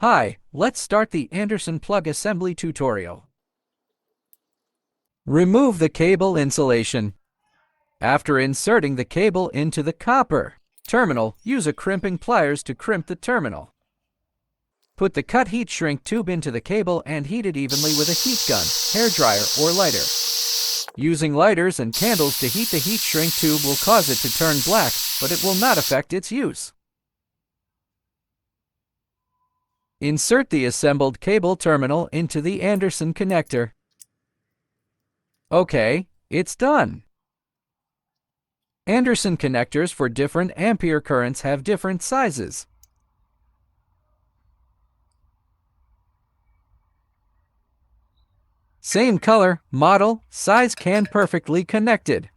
Hi, let's start the Anderson plug assembly tutorial. Remove the cable insulation. After inserting the cable into the copper terminal, use a crimping pliers to crimp the terminal. Put the cut heat shrink tube into the cable and heat it evenly with a heat gun, hairdryer, or lighter. Using lighters and candles to heat the heat shrink tube will cause it to turn black, but it will not affect its use. Insert the assembled cable terminal into the Anderson connector. Okay, it's done. Anderson connectors for different ampere currents have different sizes. Same color, model, size can perfectly connected.